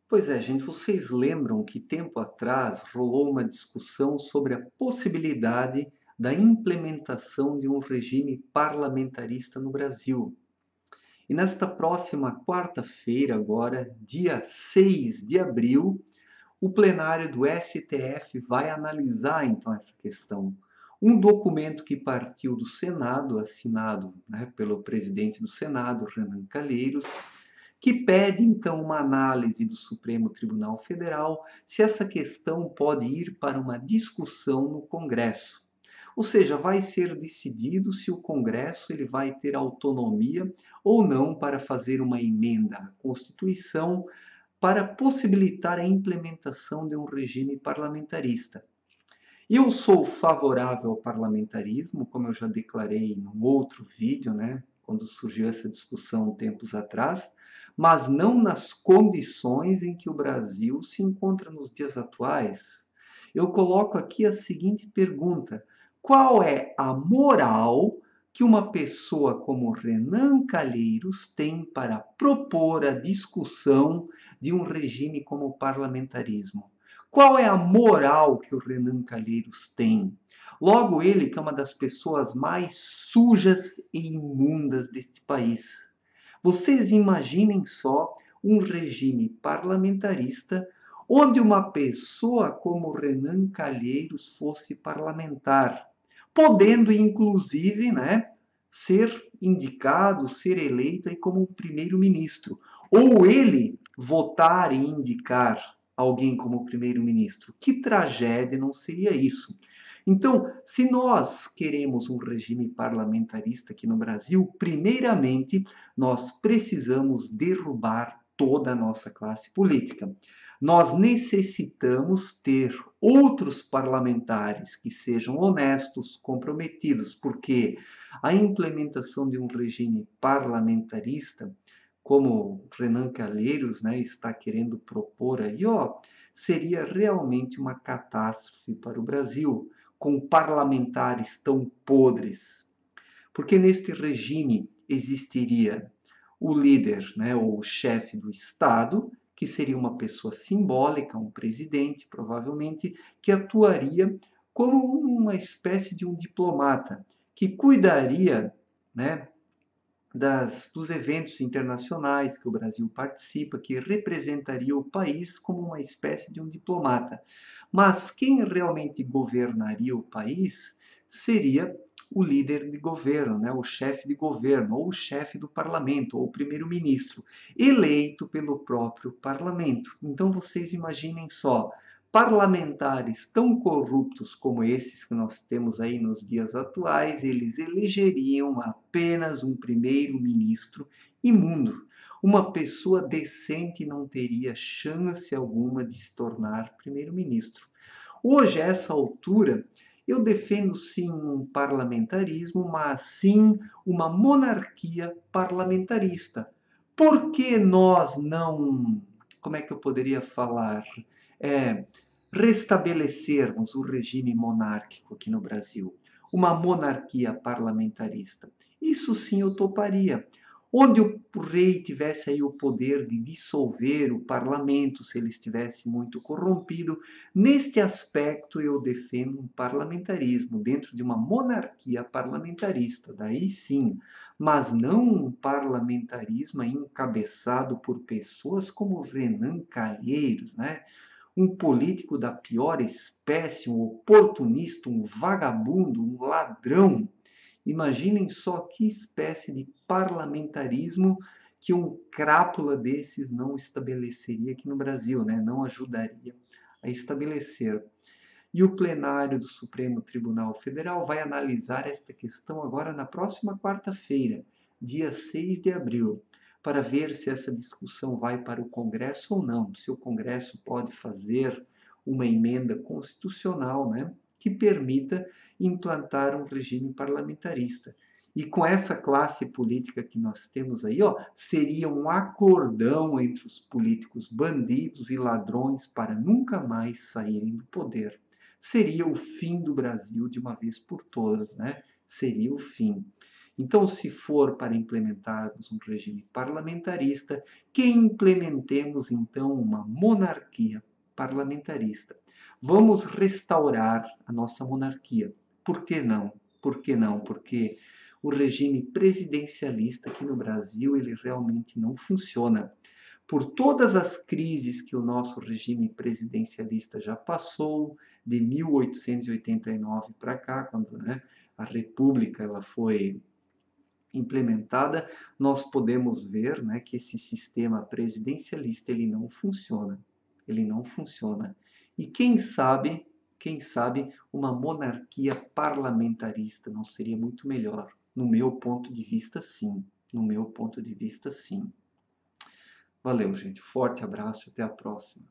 Pois é, gente, vocês lembram que tempo atrás rolou uma discussão sobre a possibilidade da implementação de um regime parlamentarista no Brasil. E nesta próxima quarta-feira, agora, dia 6 de abril, o plenário do STF vai analisar então essa questão. Um documento que partiu do Senado, assinado, pelo presidente do Senado, Renan Calheiros, que pede então uma análise do Supremo Tribunal Federal se essa questão pode ir para uma discussão no Congresso. Ou seja, vai ser decidido se o Congresso ele vai ter autonomia ou não para fazer uma emenda à Constituição para possibilitar a implementação de um regime parlamentarista. Eu sou favorável ao parlamentarismo, como eu já declarei em um outro vídeo, quando surgiu essa discussão tempos atrás, mas não nas condições em que o Brasil se encontra nos dias atuais. Eu coloco aqui a seguinte pergunta: qual é a moral que uma pessoa como Renan Calheiros tem para propor a discussão de um regime como o parlamentarismo? Qual é a moral que o Renan Calheiros tem? Logo ele, que é uma das pessoas mais sujas e imundas deste país. Vocês imaginem só um regime parlamentarista onde uma pessoa como Renan Calheiros fosse parlamentar, podendo inclusive, ser indicado, ser eleito aí como primeiro-ministro, ou ele votar e indicar alguém como primeiro-ministro. Que tragédia não seria isso? Então, se nós queremos um regime parlamentarista aqui no Brasil, primeiramente nós precisamos derrubar toda a nossa classe política. Nós necessitamos ter outros parlamentares que sejam honestos, comprometidos, porque a implementação de um regime parlamentarista, como Renan Calheiros, está querendo propor aí, seria realmente uma catástrofe para o Brasil, com parlamentares tão podres. Porque neste regime existiria o líder, ou o chefe do Estado, que seria uma pessoa simbólica, um presidente, provavelmente, que atuaria como uma espécie de um diplomata, que cuidaria, dos eventos internacionais que o Brasil participa, que representaria o país como uma espécie de um diplomata. Mas quem realmente governaria o país seria o líder de governo, o chefe de governo, ou o chefe do parlamento, ou o primeiro-ministro, eleito pelo próprio parlamento. Então vocês imaginem só, parlamentares tão corruptos como esses que nós temos aí nos dias atuais, eles elegeriam apenas um primeiro-ministro imundo. Uma pessoa decente não teria chance alguma de se tornar primeiro-ministro. Hoje, a essa altura, eu defendo sim um parlamentarismo, mas sim uma monarquia parlamentarista. Por que nós não, como é que eu poderia falar? É, restabelecermos o regime monárquico aqui no Brasil, uma monarquia parlamentarista. Isso sim eu toparia. Onde o rei tivesse aí o poder de dissolver o parlamento, se ele estivesse muito corrompido, neste aspecto eu defendo um parlamentarismo dentro de uma monarquia parlamentarista, daí sim, mas não um parlamentarismo encabeçado por pessoas como Renan Calheiros, um político da pior espécie, um oportunista, um vagabundo, um ladrão. Imaginem só que espécie de parlamentarismo que um crápula desses não estabeleceria aqui no Brasil, não ajudaria a estabelecer. E o plenário do Supremo Tribunal Federal vai analisar esta questão agora na próxima quarta-feira, dia 6 de abril, para ver se essa discussão vai para o Congresso ou não, se o Congresso pode fazer uma emenda constitucional, que permita implantar um regime parlamentarista. E com essa classe política que nós temos aí, seria um acordão entre os políticos bandidos e ladrões para nunca mais saírem do poder. Seria o fim do Brasil de uma vez por todas, Seria o fim. Então, se for para implementarmos um regime parlamentarista, que implementemos então uma monarquia parlamentarista. Vamos restaurar a nossa monarquia. Por que não? Por que não? Porque o regime presidencialista aqui no Brasil, ele realmente não funciona. Por todas as crises que o nosso regime presidencialista já passou, de 1889 para cá, quando, né, a República ela foi implementada, nós podemos ver, né, que esse sistema presidencialista ele não funciona. Ele não funciona. E quem sabe uma monarquia parlamentarista não seria muito melhor? No meu ponto de vista, sim. No meu ponto de vista, sim. Valeu, gente. Forte abraço e até a próxima.